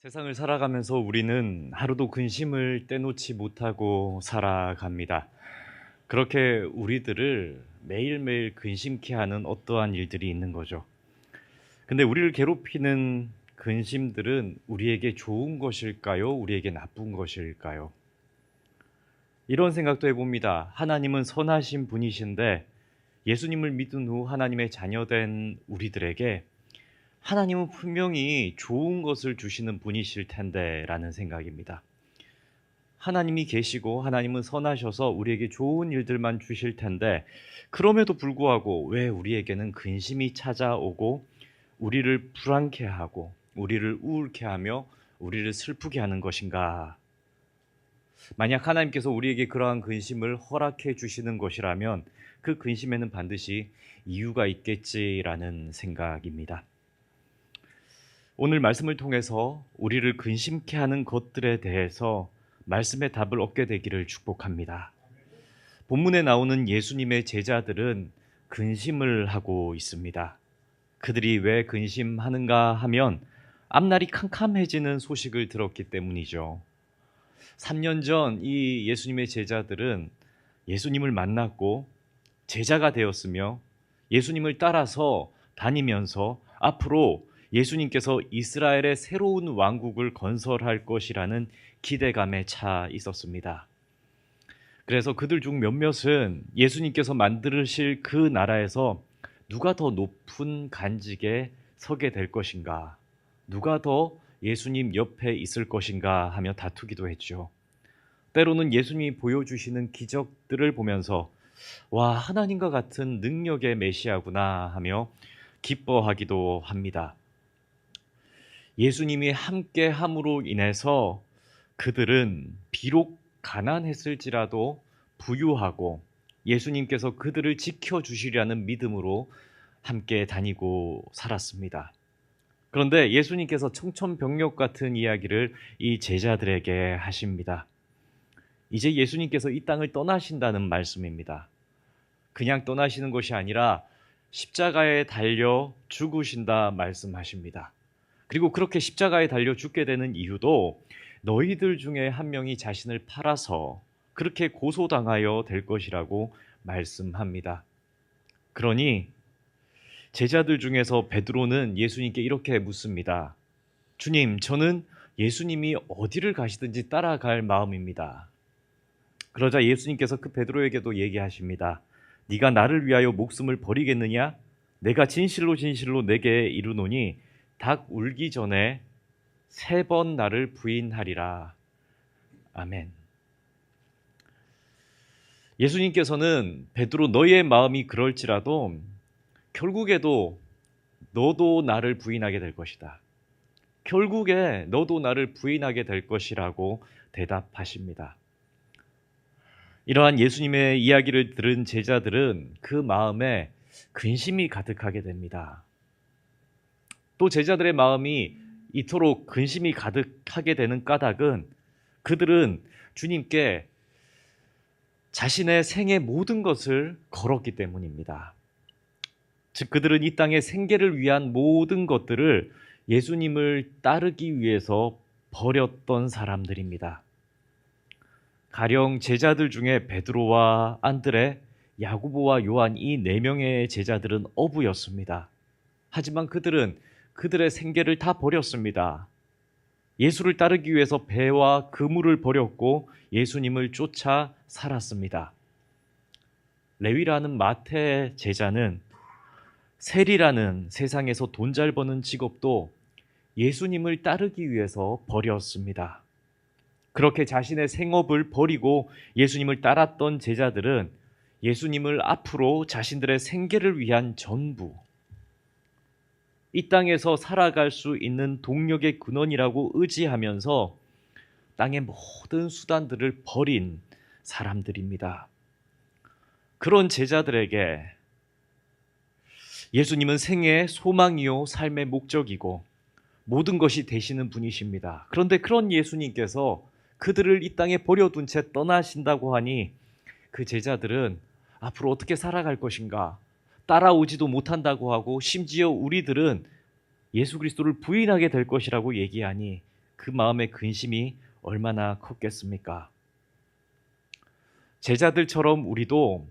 세상을 살아가면서 우리는 하루도 근심을 떼놓지 못하고 살아갑니다. 그렇게 우리들을 매일매일 근심케 하는 어떠한 일들이 있는 거죠. 근데 우리를 괴롭히는 근심들은 우리에게 좋은 것일까요? 우리에게 나쁜 것일까요? 이런 생각도 해봅니다. 하나님은 선하신 분이신데 예수님을 믿은 후 하나님의 자녀된 우리들에게 하나님은 분명히 좋은 것을 주시는 분이실 텐데 라는 생각입니다. 하나님이 계시고 하나님은 선하셔서 우리에게 좋은 일들만 주실 텐데 그럼에도 불구하고 왜 우리에게는 근심이 찾아오고 우리를 불안케 하고 우리를 우울케 하며 우리를 슬프게 하는 것인가? 만약 하나님께서 우리에게 그러한 근심을 허락해 주시는 것이라면 그 근심에는 반드시 이유가 있겠지라는 생각입니다. 오늘 말씀을 통해서 우리를 근심케 하는 것들에 대해서 말씀의 답을 얻게 되기를 축복합니다. 본문에 나오는 예수님의 제자들은 근심을 하고 있습니다. 그들이 왜 근심하는가 하면 앞날이 캄캄해지는 소식을 들었기 때문이죠. 3년 전 이 예수님의 제자들은 예수님을 만났고 제자가 되었으며 예수님을 따라서 다니면서 앞으로 예수님께서 이스라엘의 새로운 왕국을 건설할 것이라는 기대감에 차 있었습니다. 그래서 그들 중 몇몇은 예수님께서 만드실 그 나라에서 누가 더 높은 간직에 서게 될 것인가, 누가 더 예수님 옆에 있을 것인가 하며 다투기도 했죠. 때로는 예수님이 보여주시는 기적들을 보면서 와, 하나님과 같은 능력의 메시아구나 하며 기뻐하기도 합니다. 예수님이 함께 함으로 인해서 그들은 비록 가난했을지라도 부유하고 예수님께서 그들을 지켜주시려는 믿음으로 함께 다니고 살았습니다. 그런데 예수님께서 청천벽력 같은 이야기를 이 제자들에게 하십니다. 이제 예수님께서 이 땅을 떠나신다는 말씀입니다. 그냥 떠나시는 것이 아니라 십자가에 달려 죽으신다 말씀하십니다. 그리고 그렇게 십자가에 달려 죽게 되는 이유도 너희들 중에 한 명이 자신을 팔아서 그렇게 고소당하여 될 것이라고 말씀합니다. 그러니 제자들 중에서 베드로는 예수님께 이렇게 묻습니다. 주님, 저는 예수님이 어디를 가시든지 따라갈 마음입니다. 그러자 예수님께서 그 베드로에게도 얘기하십니다. 네가 나를 위하여 목숨을 버리겠느냐? 내가 진실로 진실로 내게 이르노니 닭 울기 전에 3번 나를 부인하리라. 아멘. 예수님께서는 베드로, 너의 마음이 그럴지라도 결국에도 너도 나를 부인하게 될 것이다. 결국에 너도 나를 부인하게 될 것이라고 대답하십니다. 이러한 예수님의 이야기를 들은 제자들은 그 마음에 근심이 가득하게 됩니다. 또 제자들의 마음이 이토록 근심이 가득하게 되는 까닭은 그들은 주님께 자신의 생의 모든 것을 걸었기 때문입니다. 즉 그들은 이 땅의 생계를 위한 모든 것들을 예수님을 따르기 위해서 버렸던 사람들입니다. 가령 제자들 중에 베드로와 안드레, 야고보와 요한 이 4명의 제자들은 어부였습니다. 하지만 그들은 그들의 생계를 다 버렸습니다. 예수를 따르기 위해서 배와 그물을 버렸고 예수님을 쫓아 살았습니다. 레위라는 마태 제자는 세리라는 세상에서 돈 잘 버는 직업도 예수님을 따르기 위해서 버렸습니다. 그렇게 자신의 생업을 버리고 예수님을 따랐던 제자들은 예수님을 앞으로 자신들의 생계를 위한 전부, 이 땅에서 살아갈 수 있는 동력의 근원이라고 의지하면서 땅의 모든 수단들을 버린 사람들입니다. 그런 제자들에게 예수님은 생애의 소망이요 삶의 목적이고 모든 것이 되시는 분이십니다. 그런데 그런 예수님께서 그들을 이 땅에 버려둔 채 떠나신다고 하니 그 제자들은 앞으로 어떻게 살아갈 것인가 따라오지도 못한다고 하고 심지어 우리들은 예수 그리스도를 부인하게 될 것이라고 얘기하니 그 그 마음의 근심이 얼마나 컸겠습니까? 제자들처럼 우리도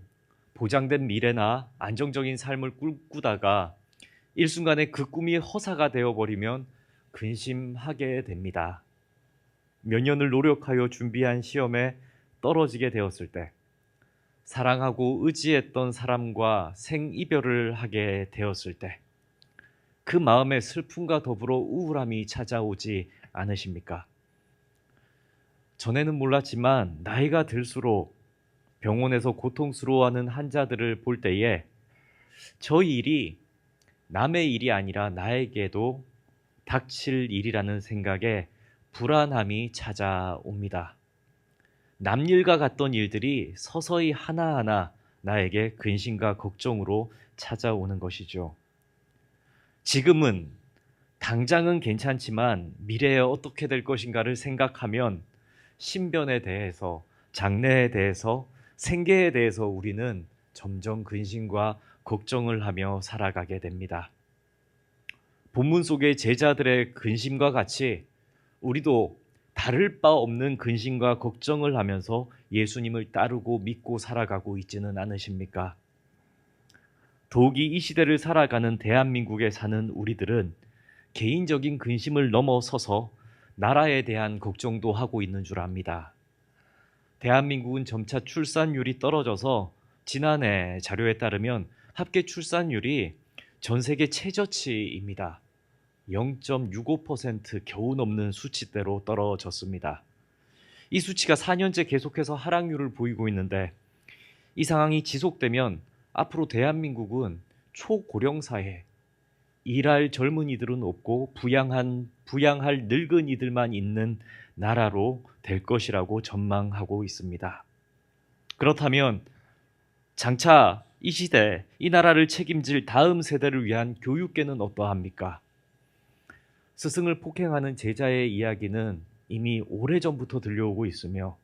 보장된 미래나 안정적인 삶을 꿈꾸다가 일순간에 그 꿈이 허사가 되어버리면 근심하게 됩니다. 몇 년을 노력하여 준비한 시험에 떨어지게 되었을 때, 사랑하고 의지했던 사람과 생이별을 하게 되었을 때, 그 마음의 슬픔과 더불어 우울함이 찾아오지 않으십니까? 전에는 몰랐지만 나이가 들수록 병원에서 고통스러워하는 환자들을 볼 때에 저 일이 남의 일이 아니라 나에게도 닥칠 일이라는 생각에 불안함이 찾아옵니다. 남일과 같던 일들이 서서히 하나하나 나에게 근심과 걱정으로 찾아오는 것이죠. 지금은 당장은 괜찮지만 미래에 어떻게 될 것인가를 생각하면 신변에 대해서, 장래에 대해서, 생계에 대해서 우리는 점점 근심과 걱정을 하며 살아가게 됩니다. 본문 속의 제자들의 근심과 같이 우리도 다를 바 없는 근심과 걱정을 하면서 예수님을 따르고 믿고 살아가고 있지는 않으십니까? 더욱이 이 시대를 살아가는 대한민국에 사는 우리들은 개인적인 근심을 넘어서서 나라에 대한 걱정도 하고 있는 줄 압니다. 대한민국은 점차 출산율이 떨어져서 지난해 자료에 따르면 합계 출산율이 전 세계 최저치입니다. 0.65% 겨우 넘는 수치대로 떨어졌습니다. 이 수치가 4년째 계속해서 하락률을 보이고 있는데 이 상황이 지속되면 앞으로 대한민국은 초고령 사회, 일할 젊은이들은 없고 부양할 늙은이들만 있는 나라로 될 것이라고 전망하고 있습니다. 그렇다면 장차 이 시대, 이 나라를 책임질 다음 세대를 위한 교육계는 어떠합니까? 스승을 폭행하는 제자의 이야기는 이미 오래전부터 들려오고 있으며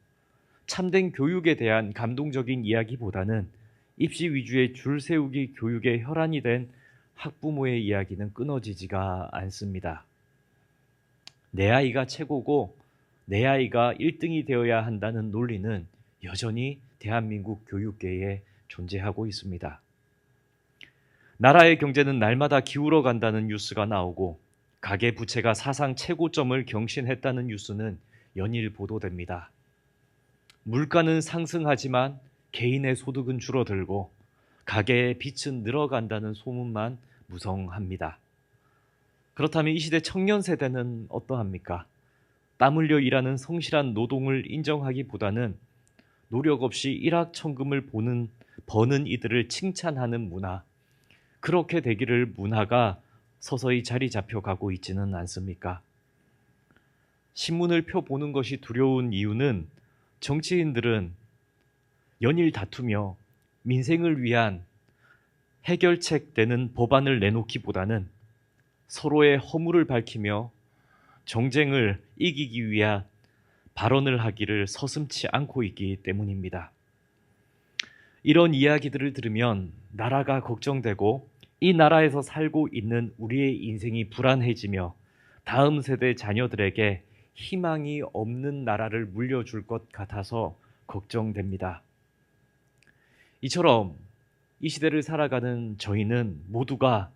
참된 교육에 대한 감동적인 이야기보다는 입시 위주의 줄 세우기 교육의 혈안이 된 학부모의 이야기는 끊어지지가 않습니다. 내 아이가 최고고 내 아이가 1등이 되어야 한다는 논리는 여전히 대한민국 교육계에 존재하고 있습니다. 나라의 경제는 날마다 기울어 간다는 뉴스가 나오고 가계 부채가 사상 최고점을 경신했다는 뉴스는 연일 보도됩니다. 물가는 상승하지만 개인의 소득은 줄어들고 가계의 빚은 늘어간다는 소문만 무성합니다. 그렇다면 이 시대 청년 세대는 어떠합니까? 땀 흘려 일하는 성실한 노동을 인정하기보다는 노력 없이 일확천금을 버는 이들을 칭찬하는 문화, 그렇게 되기를 문화가 서서히 자리 잡혀가고 있지는 않습니까? 신문을 펴보는 것이 두려운 이유는 정치인들은 연일 다투며 민생을 위한 해결책 되는 법안을 내놓기보다는 서로의 허물을 밝히며 정쟁을 이기기 위한 발언을 하기를 서슴지 않고 있기 때문입니다. 이런 이야기들을 들으면 나라가 걱정되고 이 나라에서 살고 있는 우리의 인생이 불안해지며 다음 세대 자녀들에게 희망이 없는 나라를 물려줄 것 같아서 걱정됩니다. 이처럼 이 시대를 살아가는 저희는 모두가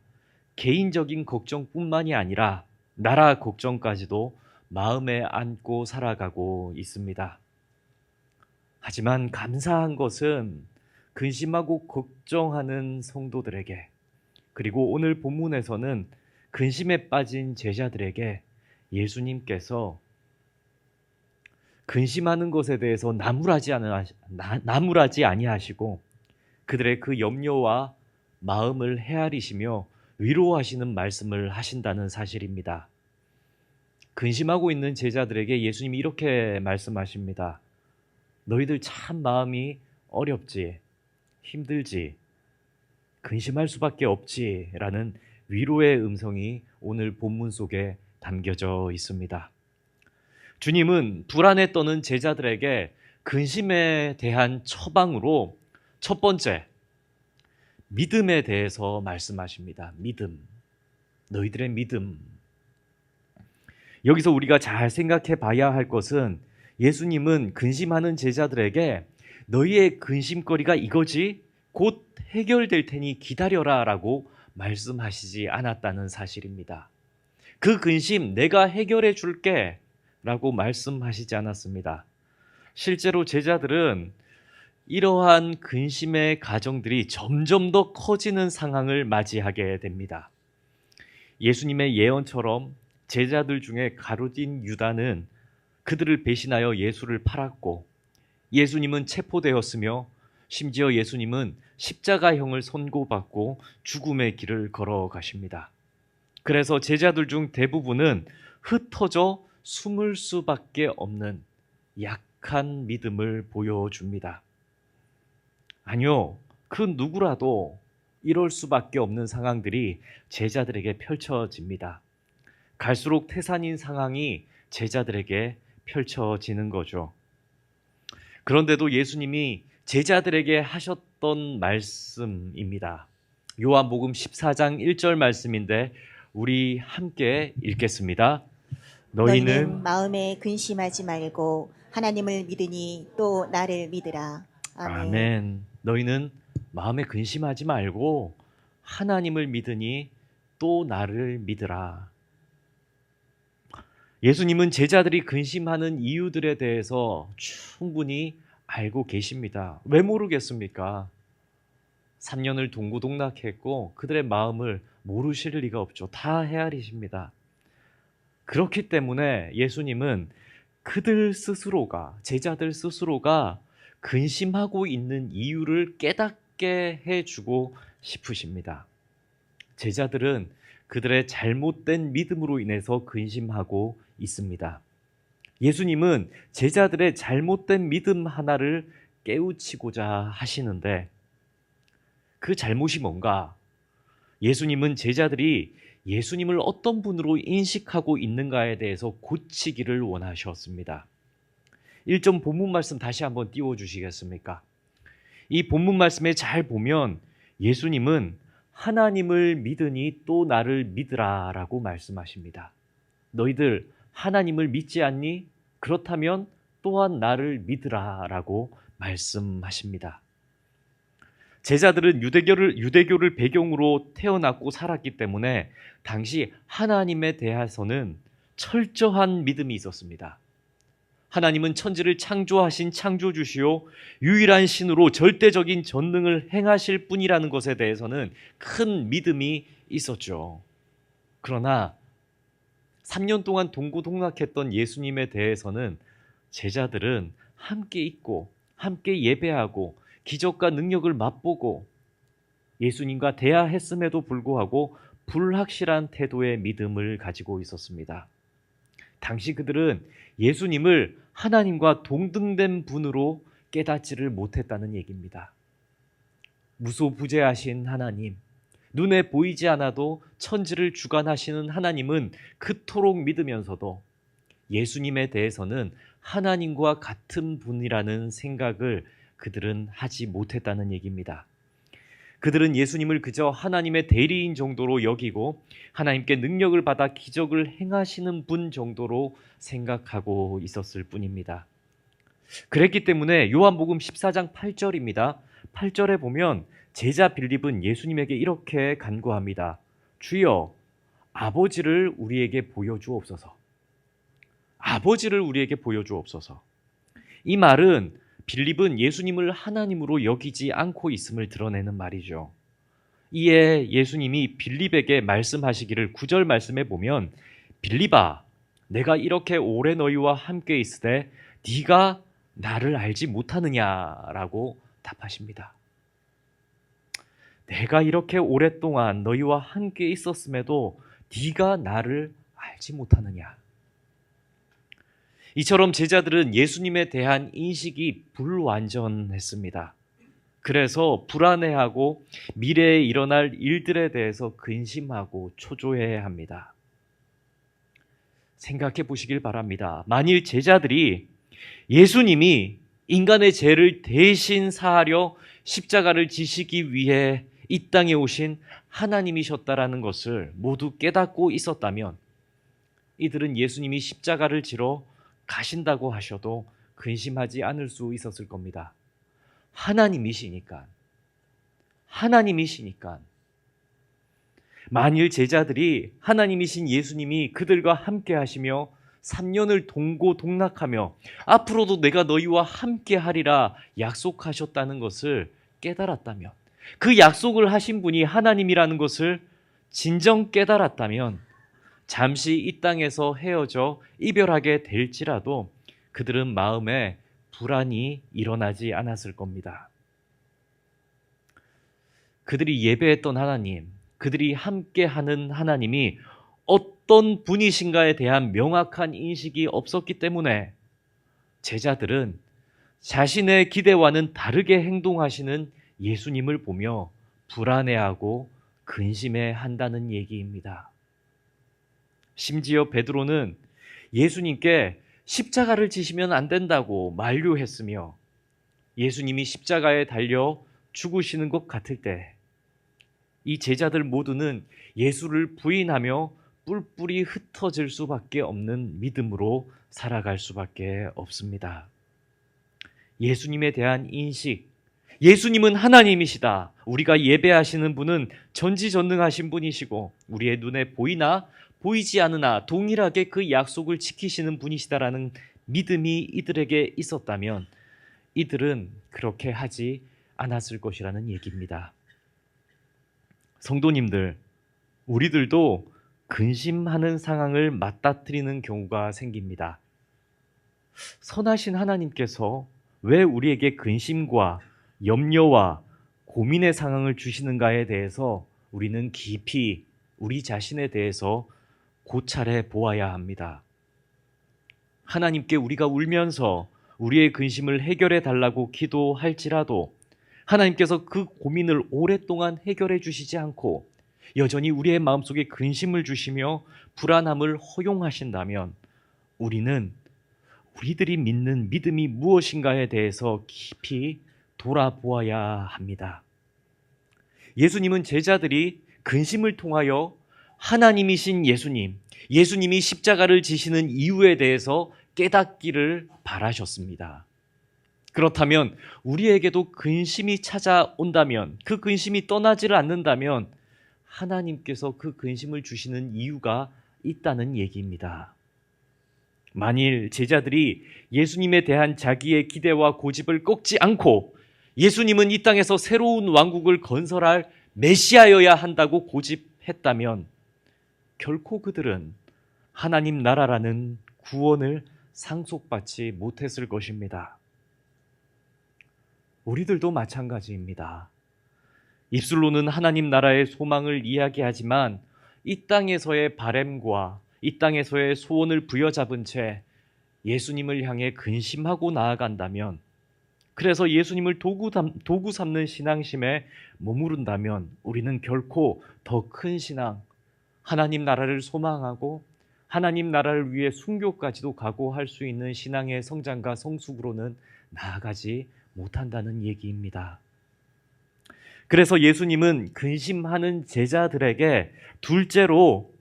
개인적인 걱정뿐만이 아니라 나라 걱정까지도 마음에 안고 살아가고 있습니다. 하지만 감사한 것은 근심하고 걱정하는 성도들에게, 그리고 오늘 본문에서는 근심에 빠진 제자들에게 예수님께서 근심하는 것에 대해서 나무라지 아니하시고 그들의 그 염려와 마음을 헤아리시며 위로하시는 말씀을 하신다는 사실입니다. 근심하고 있는 제자들에게 예수님이 이렇게 말씀하십니다. 너희들 참 마음이 어렵지, 힘들지, 근심할 수밖에 없지 라는 위로의 음성이 오늘 본문 속에 담겨져 있습니다. 주님은 불안에 떠는 제자들에게 근심에 대한 처방으로 첫 번째, 믿음에 대해서 말씀하십니다. 믿음, 너희들의 믿음. 여기서 우리가 잘 생각해 봐야 할 것은 예수님은 근심하는 제자들에게 너희의 근심거리가 이거지? 곧 해결될 테니 기다려라 라고 말씀하시지 않았다는 사실입니다. 그 근심 내가 해결해 줄게 라고 말씀하시지 않았습니다. 실제로 제자들은 이러한 근심의 가정들이 점점 더 커지는 상황을 맞이하게 됩니다. 예수님의 예언처럼 제자들 중에 가룟 유다는 그들을 배신하여 예수를 팔았고, 예수님은 체포되었으며 심지어 예수님은 십자가형을 선고받고 죽음의 길을 걸어가십니다. 그래서 제자들 중 대부분은 흩어져 숨을 수밖에 없는 약한 믿음을 보여줍니다. 아니요, 그 누구라도 이럴 수밖에 없는 상황들이 제자들에게 펼쳐집니다. 갈수록 태산인 상황이 제자들에게 펼쳐지는 거죠. 그런데도 예수님이 제자들에게 하셨던 말씀입니다. 요한복음 14장 1절 말씀인데 우리 함께 읽겠습니다. 너희는 마음에 근심하지 말고 하나님을 믿으니 또 나를 믿으라. 아멘. 아멘. 너희는 마음에 근심하지 말고 하나님을 믿으니 또 나를 믿으라. 예수님은 제자들이 근심하는 이유들에 대해서 충분히 알고 계십니다. 왜 모르겠습니까? 3년을 동고동락했고 그들의 마음을 모르실 리가 없죠. 다 헤아리십니다. 그렇기 때문에 예수님은 그들 스스로가, 제자들 스스로가 근심하고 있는 이유를 깨닫게 해주고 싶으십니다. 제자들은 그들의 잘못된 믿음으로 인해서 근심하고 있습니다. 예수님은 제자들의 잘못된 믿음 하나를 깨우치고자 하시는데 그 잘못이 뭔가? 예수님은 제자들이 예수님을 어떤 분으로 인식하고 있는가에 대해서 고치기를 원하셨습니다. 1점 본문 말씀 다시 한번 띄워주시겠습니까? 이 본문 말씀에 잘 보면 예수님은 하나님을 믿으니 또 나를 믿으라 라고 말씀하십니다. 너희들 하나님을 믿지 않니? 그렇다면 또한 나를 믿으라 라고 말씀하십니다. 제자들은 유대교를 배경으로 태어났고 살았기 때문에 당시 하나님에 대해서는 철저한 믿음이 있었습니다. 하나님은 천지를 창조하신 창조주시요 유일한 신으로 절대적인 전능을 행하실 분이라는 것에 대해서는 큰 믿음이 있었죠. 그러나 3년 동안 동고동락했던 예수님에 대해서는 제자들은 함께 있고 함께 예배하고 기적과 능력을 맛보고 예수님과 대화했음에도 불구하고 불확실한 태도의 믿음을 가지고 있었습니다. 당시 그들은 예수님을 하나님과 동등된 분으로 깨닫지를 못했다는 얘기입니다. 무소부재하신 하나님, 눈에 보이지 않아도 천지를 주관하시는 하나님은 그토록 믿으면서도 예수님에 대해서는 하나님과 같은 분이라는 생각을 그들은 하지 못했다는 얘기입니다. 그들은 예수님을 그저 하나님의 대리인 정도로 여기고 하나님께 능력을 받아 기적을 행하시는 분 정도로 생각하고 있었을 뿐입니다. 그랬기 때문에 요한복음 14장 8절입니다. 8절에 보면 제자 빌립은 예수님에게 이렇게 간구합니다. 주여, 아버지를 우리에게 보여주옵소서. 아버지를 우리에게 보여주옵소서. 이 말은 빌립은 예수님을 하나님으로 여기지 않고 있음을 드러내는 말이죠. 이에 예수님이 빌립에게 말씀하시기를 9절 말씀에 보면 빌립아, 내가 이렇게 오래 너희와 함께 있으되 네가 나를 알지 못하느냐라고 답하십니다. 내가 이렇게 오랫동안 너희와 함께 있었음에도 네가 나를 알지 못하느냐. 이처럼 제자들은 예수님에 대한 인식이 불완전했습니다. 그래서 불안해하고 미래에 일어날 일들에 대해서 근심하고 초조해야 합니다. 생각해 보시길 바랍니다. 만일 제자들이 예수님이 인간의 죄를 대신 사하려 십자가를 지시기 위해 이 땅에 오신 하나님이셨다라는 것을 모두 깨닫고 있었다면 이들은 예수님이 십자가를 지러 가신다고 하셔도 근심하지 않을 수 있었을 겁니다. 하나님이시니까. 만일 제자들이 하나님이신 예수님이 그들과 함께 하시며 3년을 동고동락하며 앞으로도 내가 너희와 함께 하리라 약속하셨다는 것을 깨달았다면, 그 약속을 하신 분이 하나님이라는 것을 진정 깨달았다면 잠시 이 땅에서 헤어져 이별하게 될지라도 그들은 마음에 불안이 일어나지 않았을 겁니다. 그들이 예배했던 하나님, 그들이 함께하는 하나님이 어떤 분이신가에 대한 명확한 인식이 없었기 때문에 제자들은 자신의 기대와는 다르게 행동하시는 예수님을 보며 불안해하고 근심해한다는 얘기입니다. 심지어 베드로는 예수님께 십자가를 지시면 안 된다고 만류했으며 예수님이 십자가에 달려 죽으시는 것 같을 때 이 제자들 모두는 예수를 부인하며 뿔뿔이 흩어질 수밖에 없는 믿음으로 살아갈 수밖에 없습니다. 예수님에 대한 인식, 예수님은 하나님이시다. 우리가 예배하시는 분은 전지전능하신 분이시고 우리의 눈에 보이나 보이지 않으나 동일하게 그 약속을 지키시는 분이시다라는 믿음이 이들에게 있었다면 이들은 그렇게 하지 않았을 것이라는 얘기입니다. 성도님들, 우리들도 근심하는 상황을 맞닥뜨리는 경우가 생깁니다. 선하신 하나님께서 왜 우리에게 근심과 염려와 고민의 상황을 주시는가에 대해서 우리는 깊이 우리 자신에 대해서 고찰해 보아야 합니다. 하나님께 우리가 울면서 우리의 근심을 해결해 달라고 기도할지라도 하나님께서 그 고민을 오랫동안 해결해 주시지 않고 여전히 우리의 마음속에 근심을 주시며 불안함을 허용하신다면 우리는 우리들이 믿는 믿음이 무엇인가에 대해서 깊이 돌아보아야 합니다. 예수님은 제자들이 근심을 통하여 하나님이신 예수님이 십자가를 지시는 이유에 대해서 깨닫기를 바라셨습니다. 그렇다면 우리에게도 근심이 찾아온다면, 그 근심이 떠나지를 않는다면 하나님께서 그 근심을 주시는 이유가 있다는 얘기입니다. 만일 제자들이 예수님에 대한 자기의 기대와 고집을 꺾지 않고 예수님은 이 땅에서 새로운 왕국을 건설할 메시아여야 한다고 고집했다면 결코 그들은 하나님 나라라는 구원을 상속받지 못했을 것입니다. 우리들도 마찬가지입니다. 입술로는 하나님 나라의 소망을 이야기하지만 이 땅에서의 바램과 이 땅에서의 소원을 부여잡은 채 예수님을 향해 근심하고 나아간다면, 그래서 예수님을 도구 삼는 신앙심에 머무른다면 우리는 결코 더 큰 신앙, 하나님 나라를 소망하고 하나님 나라를 위해 순교까지도 각오할 수 있는 신앙의 성장과 성숙으로는 나아가지 못한다는 얘기입니다. 그래서 예수님은 근심하는 제자들에게 둘째로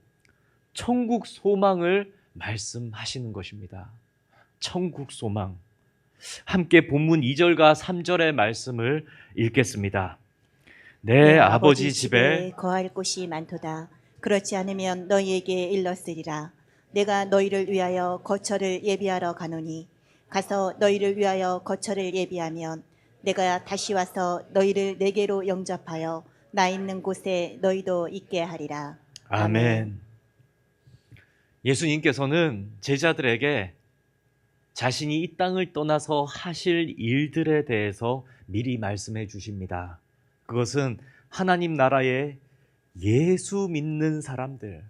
천국 소망을 말씀하시는 것입니다. 천국 소망. 함께 본문 2절과 3절의 말씀을 읽겠습니다. 내 아버지 집에 거할 곳이 많도다. 그렇지 않으면 너희에게 일렀으리라. 내가 너희를 위하여 거처를 예비하러 가노니 가서 너희를 위하여 거처를 예비하면 내가 다시 와서 너희를 내게로 영접하여 나 있는 곳에 너희도 있게 하리라. 아멘. 예수님께서는 제자들에게 자신이 이 땅을 떠나서 하실 일들에 대해서 미리 말씀해 주십니다. 그것은 하나님 나라의 예수 믿는 사람들,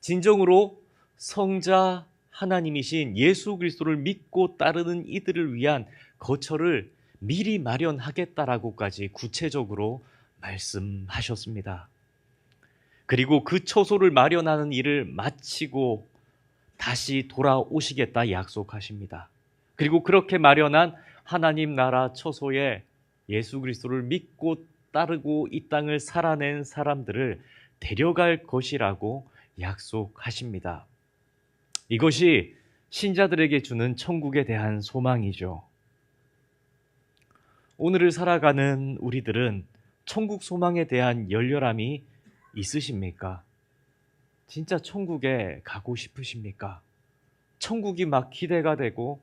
진정으로 성자 하나님이신 예수 그리스도를 믿고 따르는 이들을 위한 거처를 미리 마련하겠다라고까지 구체적으로 말씀하셨습니다. 그리고 그 처소를 마련하는 일을 마치고 다시 돌아오시겠다 약속하십니다. 그리고 그렇게 마련한 하나님 나라 처소에 예수 그리스도를 믿고 따르고 이 땅을 살아낸 사람들을 데려갈 것이라고 약속하십니다. 이것이 신자들에게 주는 천국에 대한 소망이죠. 오늘을 살아가는 우리들은 천국 소망에 대한 열렬함이 있으십니까? 진짜 천국에 가고 싶으십니까? 천국이 막 기대가 되고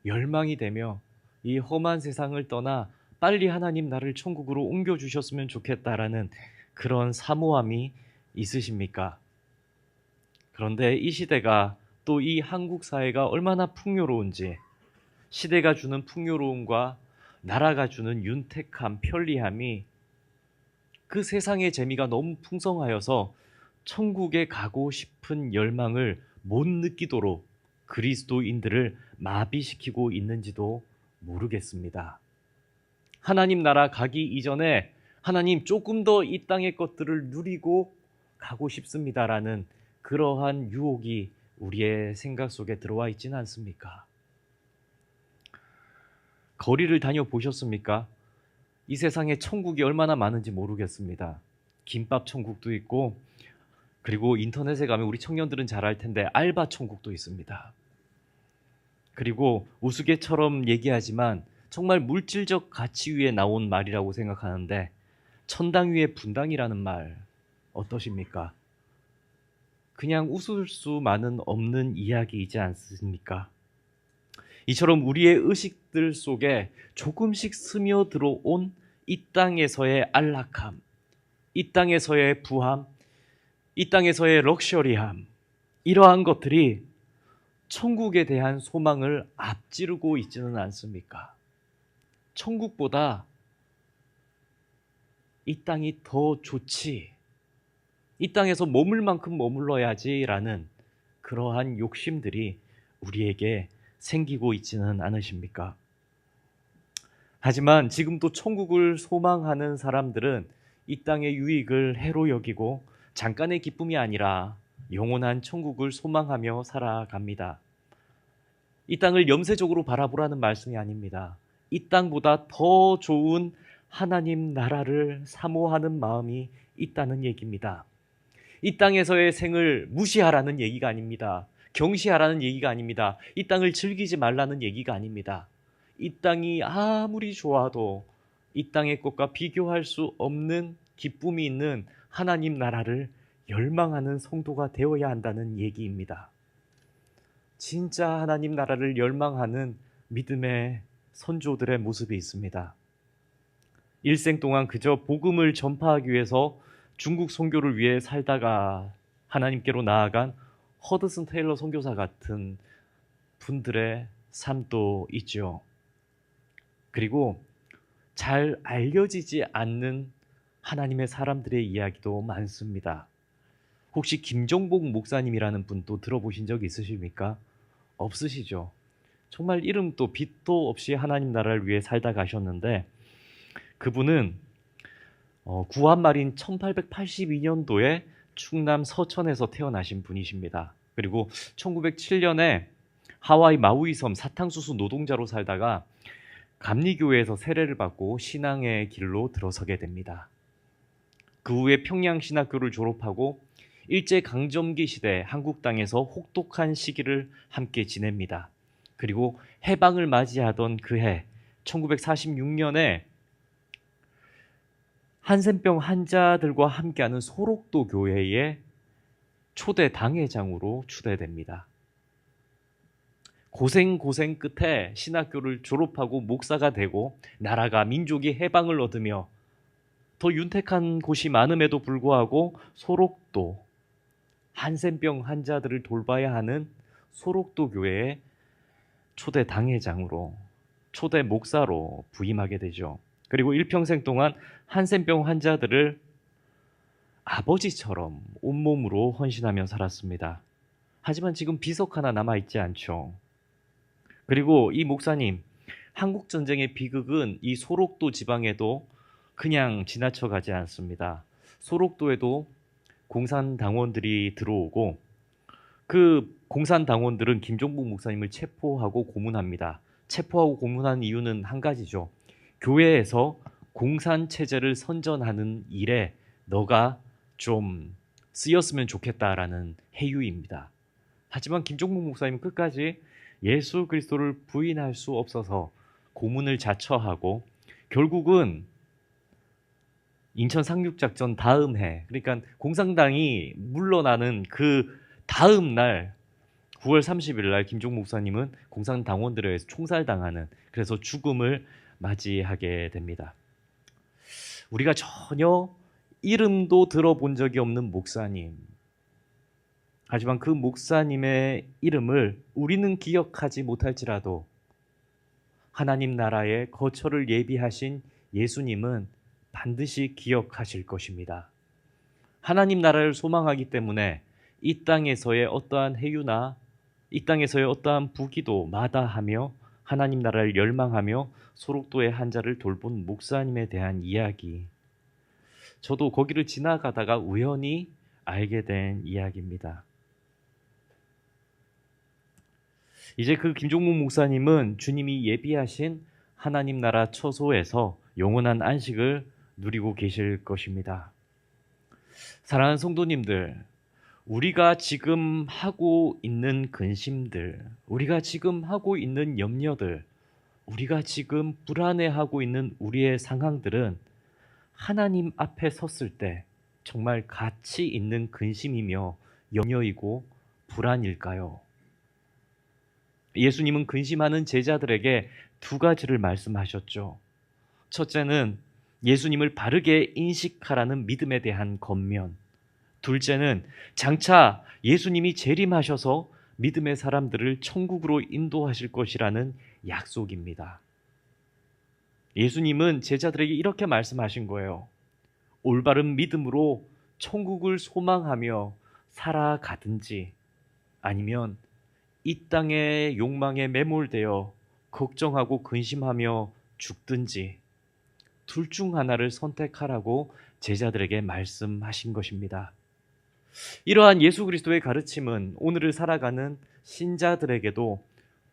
열망이 되며 이 험한 세상을 떠나 빨리 하나님 나를 천국으로 옮겨주셨으면 좋겠다라는 그런 사모함이 있으십니까? 그런데 이 시대가 또 이 한국 사회가 얼마나 풍요로운지, 시대가 주는 풍요로움과 나라가 주는 윤택함, 편리함이 그 세상의 재미가 너무 풍성하여서 천국에 가고 싶은 열망을 못 느끼도록 그리스도인들을 마비시키고 있는지도 모르겠습니다. 하나님 나라 가기 이전에 하나님 조금 더 이 땅의 것들을 누리고 가고 싶습니다라는 그러한 유혹이 우리의 생각 속에 들어와 있지는 않습니까? 거리를 다녀보셨습니까? 이 세상에 천국이 얼마나 많은지 모르겠습니다. 김밥 천국도 있고, 그리고 인터넷에 가면 우리 청년들은 잘 알 텐데 알바 천국도 있습니다. 그리고 우스개처럼 얘기하지만 정말 물질적 가치 위에 나온 말이라고 생각하는데, 천당 위에 분당이라는 말 어떠십니까? 그냥 웃을 수만은 없는 이야기이지 않습니까? 이처럼 우리의 의식들 속에 조금씩 스며들어온 이 땅에서의 안락함, 이 땅에서의 부함, 이 땅에서의 럭셔리함, 이러한 것들이 천국에 대한 소망을 앞지르고 있지는 않습니까? 천국보다 이 땅이 더 좋지, 이 땅에서 머물 만큼 머물러야지라는 그러한 욕심들이 우리에게 생기고 있지는 않으십니까? 하지만 지금도 천국을 소망하는 사람들은 이 땅의 유익을 해로 여기고 잠깐의 기쁨이 아니라 영원한 천국을 소망하며 살아갑니다. 이 땅을 염세적으로 바라보라는 말씀이 아닙니다. 이 땅보다 더 좋은 하나님 나라를 사모하는 마음이 있다는 얘기입니다. 이 땅에서의 생을 무시하라는 얘기가 아닙니다. 경시하라는 얘기가 아닙니다. 이 땅을 즐기지 말라는 얘기가 아닙니다. 이 땅이 아무리 좋아도 이 땅의 것과 비교할 수 없는 기쁨이 있는 하나님 나라를 열망하는 성도가 되어야 한다는 얘기입니다. 진짜 하나님 나라를 열망하는 믿음의 선조들의 모습이 있습니다. 일생 동안 그저 복음을 전파하기 위해서 중국 선교를 위해 살다가 하나님께로 나아간 허드슨 테일러 선교사 같은 분들의 삶도 있죠. 그리고 잘 알려지지 않는 하나님의 사람들의 이야기도 많습니다. 혹시 김종복 목사님이라는 분도 들어보신 적 있으십니까? 없으시죠? 정말 이름도 빛도 없이 하나님 나라를 위해 살다 가셨는데, 그분은 구한말인 1882년도에 충남 서천에서 태어나신 분이십니다. 그리고 1907년에 하와이 마우이섬 사탕수수 노동자로 살다가 감리교회에서 세례를 받고 신앙의 길로 들어서게 됩니다. 그 후에 평양신학교를 졸업하고 일제강점기 시대 한국 땅에서 혹독한 시기를 함께 지냅니다. 그리고 해방을 맞이하던 그해 1946년에 한센병 환자들과 함께하는 소록도 교회의 초대 당회장으로 추대됩니다. 고생 끝에 신학교를 졸업하고 목사가 되고 나라가 민족이 해방을 얻으며 더 윤택한 곳이 많음에도 불구하고 소록도 한센병 환자들을 돌봐야 하는 소록도 교회의 초대 당회장으로, 초대 목사로 부임하게 되죠. 그리고 일평생 동안 한센병 환자들을 아버지처럼 온몸으로 헌신하며 살았습니다. 하지만 지금 비석 하나 남아있지 않죠. 그리고 이 목사님, 한국전쟁의 비극은 이 소록도 지방에도 그냥 지나쳐가지 않습니다. 소록도에도 공산당원들이 들어오고 그 공산당원들은 김종복 목사님을 체포하고 고문합니다. 체포하고 고문한 이유는 한 가지죠. 교회에서 공산체제를 선전하는 일에 너가 좀 쓰였으면 좋겠다라는 해유입니다. 하지만 김종묵 목사님은 끝까지 예수 그리스도를 부인할 수 없어서 고문을 자처하고 결국은 인천 상륙작전 다음 해, 그러니까 공산당이 물러나는 그 다음 날 9월 30일 날 김종묵 목사님은 공산당원들에 의해서 총살당하는, 그래서 죽음을 맞이하게 됩니다. 우리가 전혀 이름도 들어본 적이 없는 목사님, 하지만 그 목사님의 이름을 우리는 기억하지 못할지라도 하나님 나라의 거처를 예비하신 예수님은 반드시 기억하실 것입니다. 하나님 나라를 소망하기 때문에 이 땅에서의 어떠한 해유나 이 땅에서의 어떠한 부귀도 마다하며 하나님 나라를 열망하며 소록도의 한자를 돌본 목사님에 대한 이야기, 저도 거기를 지나가다가 우연히 알게 된 이야기입니다. 이제 그 김종묵 목사님은 주님이 예비하신 하나님 나라 처소에서 영원한 안식을 누리고 계실 것입니다. 사랑하는 성도님들, 우리가 지금 하고 있는 근심들, 우리가 지금 하고 있는 염려들, 우리가 지금 불안해하고 있는 우리의 상황들은 하나님 앞에 섰을 때 정말 가치 있는 근심이며 염려이고 불안일까요? 예수님은 근심하는 제자들에게 두 가지를 말씀하셨죠. 첫째는 예수님을 바르게 인식하라는 믿음에 대한 권면, 둘째는 장차 예수님이 재림하셔서 믿음의 사람들을 천국으로 인도하실 것이라는 약속입니다. 예수님은 제자들에게 이렇게 말씀하신 거예요. 올바른 믿음으로 천국을 소망하며 살아가든지 아니면 이 땅의 욕망에 매몰되어 걱정하고 근심하며 죽든지 둘 중 하나를 선택하라고 제자들에게 말씀하신 것입니다. 이러한 예수 그리스도의 가르침은 오늘을 살아가는 신자들에게도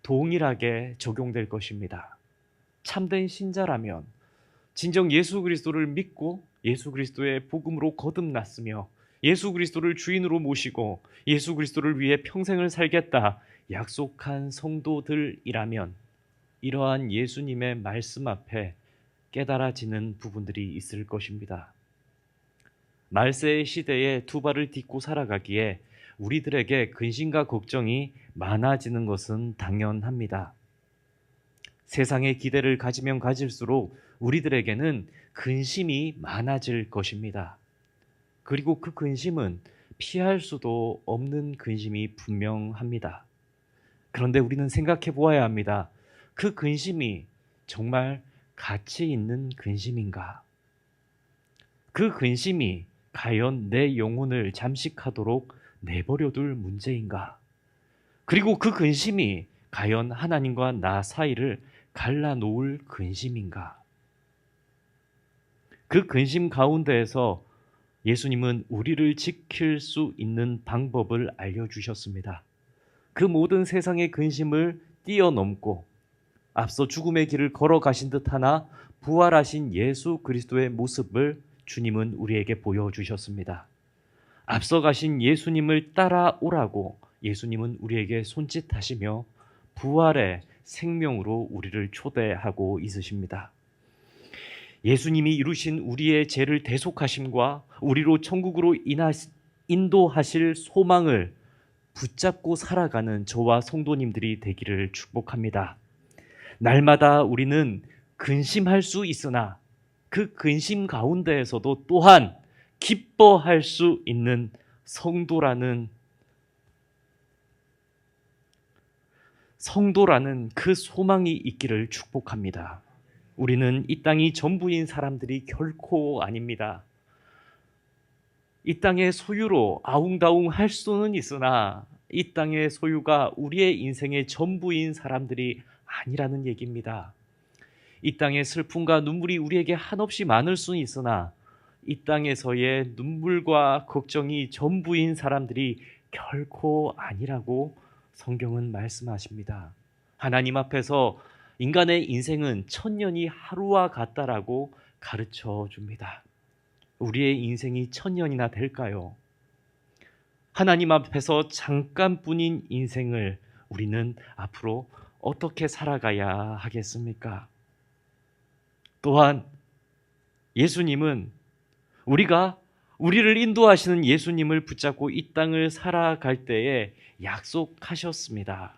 동일하게 적용될 것입니다. 참된 신자라면 진정 예수 그리스도를 믿고 예수 그리스도의 복음으로 거듭났으며 예수 그리스도를 주인으로 모시고 예수 그리스도를 위해 평생을 살겠다 약속한 성도들이라면 이러한 예수님의 말씀 앞에 깨달아지는 부분들이 있을 것입니다. 말세의 시대에 두 발을 딛고 살아가기에 우리들에게 근심과 걱정이 많아지는 것은 당연합니다. 세상의 기대를 가지면 가질수록 우리들에게는 근심이 많아질 것입니다. 그리고 그 근심은 피할 수도 없는 근심이 분명합니다. 그런데 우리는 생각해 보아야 합니다. 그 근심이 정말 가치 있는 근심인가? 그 근심이 과연 내 영혼을 잠식하도록 내버려둘 문제인가? 그리고 그 근심이 과연 하나님과 나 사이를 갈라놓을 근심인가? 그 근심 가운데에서 예수님은 우리를 지킬 수 있는 방법을 알려주셨습니다. 그 모든 세상의 근심을 뛰어넘고 앞서 죽음의 길을 걸어가신 듯 하나 부활하신 예수 그리스도의 모습을 주님은 우리에게 보여주셨습니다. 앞서 가신 예수님을 따라오라고 예수님은 우리에게 손짓하시며 부활의 생명으로 우리를 초대하고 있으십니다. 예수님이 이루신 우리의 죄를 대속하심과 우리로 천국으로 인도하실 소망을 붙잡고 살아가는 저와 성도님들이 되기를 축복합니다. 날마다 우리는 근심할 수 있으나 그 근심 가운데에서도 또한 기뻐할 수 있는 성도라는 그 소망이 있기를 축복합니다. 우리는 이 땅이 전부인 사람들이 결코 아닙니다. 이 땅의 소유로 아웅다웅 할 수는 있으나 이 땅의 소유가 우리의 인생의 전부인 사람들이 아니라는 얘기입니다. 이 땅의 슬픔과 눈물이 우리에게 한없이 많을 수는 있으나 이 땅에서의 눈물과 걱정이 전부인 사람들이 결코 아니라고 성경은 말씀하십니다. 하나님 앞에서 인간의 인생은 천년이 하루와 같다라고 가르쳐 줍니다. 우리의 인생이 천년이나 될까요? 하나님 앞에서 잠깐뿐인 인생을 우리는 앞으로 어떻게 살아가야 하겠습니까? 또한 예수님은 우리를 인도하시는 예수님을 붙잡고 이 땅을 살아갈 때에 약속하셨습니다.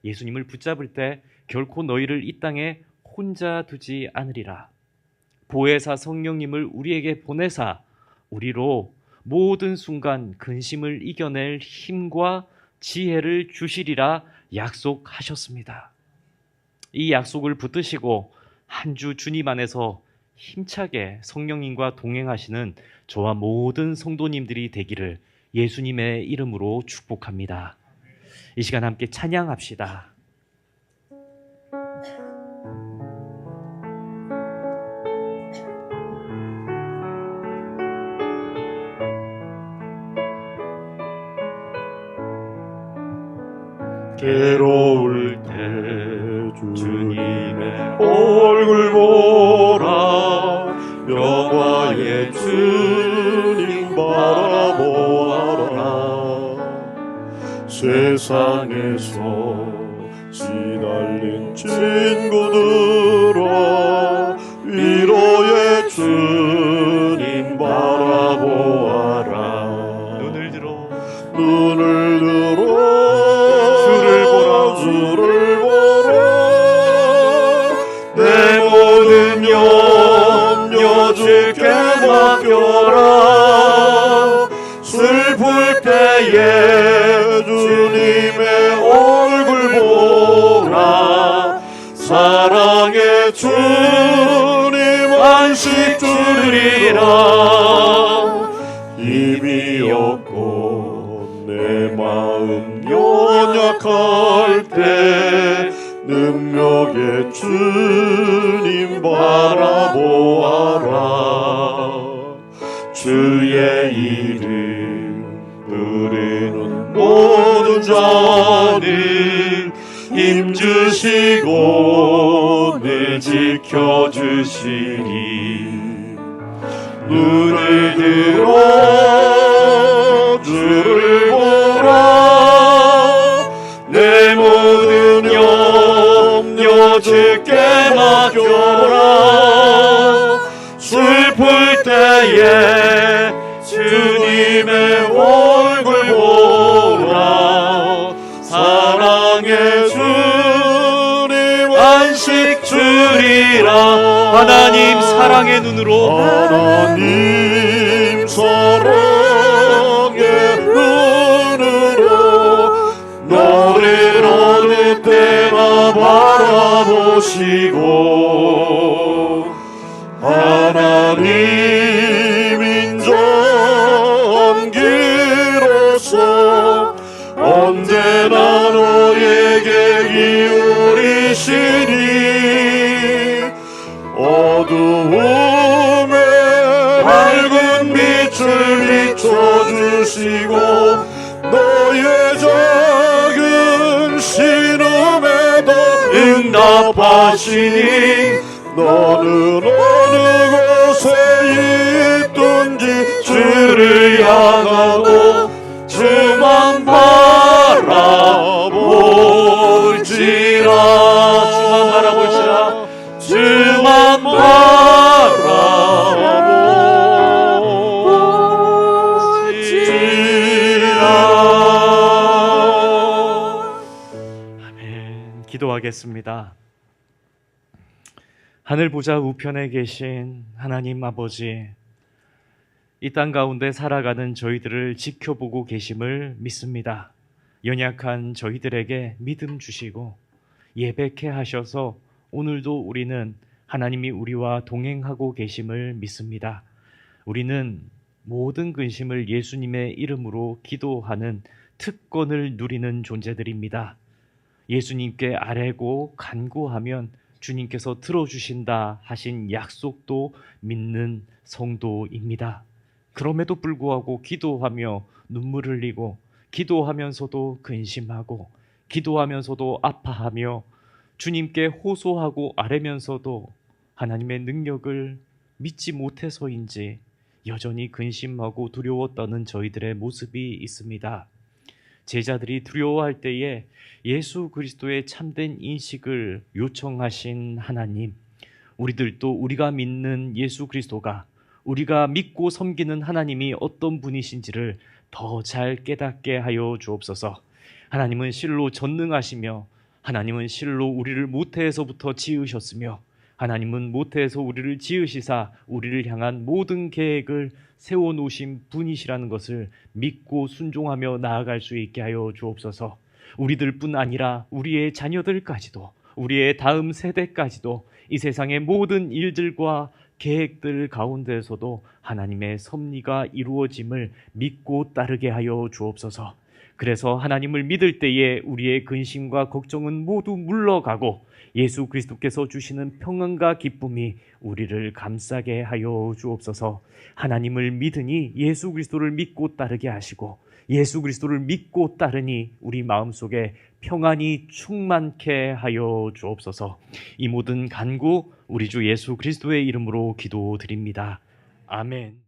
예수님을 붙잡을 때 결코 너희를 이 땅에 혼자 두지 않으리라. 보혜사 성령님을 우리에게 보내사 우리로 모든 순간 근심을 이겨낼 힘과 지혜를 주시리라 약속하셨습니다. 이 약속을 붙드시고 한 주 주님 안에서 힘차게 성령님과 동행하시는 저와 모든 성도님들이 되기를 예수님의 이름으로 축복합니다. 이 시간 함께 찬양합시다. 괴로울 때 주님의 얼굴 보라, 영화의 주님 바라보아라. 세상에서 시달린 친구들아, 위로의 주님 바라보아라. 눈을 들어 주를 보라, 내 모든 염려 주께 맡겨라. 슬플 때에 주님의 얼굴 보라, 사랑의 주님 안식 주리라. 힘이 없고 내 마음 연약할 때 능력의 주님 바라보아라. 주의 이름 부르는 모든 자는 힘주시고 늘 지켜주시리. 눈을 들어 주를 보라, 내 모든 염려 주께 맡겨라. 슬플 때에 주님의 얼굴 보라, 사랑의 주님 안식 주리라. 하나님 사랑의 눈으로, 하나님 사랑의 눈으로 너를 어느 때나 바라보시고, 하나님 인자함기로서 언제나 너에게 기울이시니. 어두움에 밝은 빛을 비춰주시고 너의 작은 신음에도 응답하시니. 너는 어느 곳에 있든지 주를 향하고 주만 바라볼지라. 주만 바라볼지라. 주만 바라볼지라. 아멘. 기도하겠습니다. 하늘 보좌 우편에 계신 하나님 아버지, 이 땅 가운데 살아가는 저희들을 지켜보고 계심을 믿습니다. 연약한 저희들에게 믿음 주시고 예배케 하셔서 오늘도 우리는 하나님이 우리와 동행하고 계심을 믿습니다. 우리는 모든 근심을 예수님의 이름으로 기도하는 특권을 누리는 존재들입니다. 예수님께 아뢰고 간구하면 주님께서 들어주신다 하신 약속도 믿는 성도입니다. 그럼에도 불구하고 기도하며 눈물 흘리고, 기도하면서도 근심하고, 기도하면서도 아파하며, 주님께 호소하고 아뢰면서도 하나님의 능력을 믿지 못해서인지 여전히 근심하고 두려워 떠는 저희들의 모습이 있습니다. 제자들이 두려워할 때에 예수 그리스도의 참된 인식을 요청하신 하나님, 우리들도 우리가 믿는 예수 그리스도가, 우리가 믿고 섬기는 하나님이 어떤 분이신지를 더 잘 깨닫게 하여 주옵소서. 하나님은 실로 전능하시며, 하나님은 실로 우리를 모태에서부터 지으셨으며, 하나님은 모태에서 우리를 지으시사 우리를 향한 모든 계획을 세워놓으신 분이시라는 것을 믿고 순종하며 나아갈 수 있게 하여 주옵소서. 우리들뿐 아니라 우리의 자녀들까지도, 우리의 다음 세대까지도 이 세상의 모든 일들과 계획들 가운데에서도 하나님의 섭리가 이루어짐을 믿고 따르게 하여 주옵소서. 그래서 하나님을 믿을 때에 우리의 근심과 걱정은 모두 물러가고 예수 그리스도께서 주시는 평안과 기쁨이 우리를 감싸게 하여 주옵소서. 하나님을 믿으니 예수 그리스도를 믿고 따르게 하시고, 예수 그리스도를 믿고 따르니 우리 마음속에 평안이 충만케 하여 주옵소서. 이 모든 간구 우리 주 예수 그리스도의 이름으로 기도드립니다. 아멘.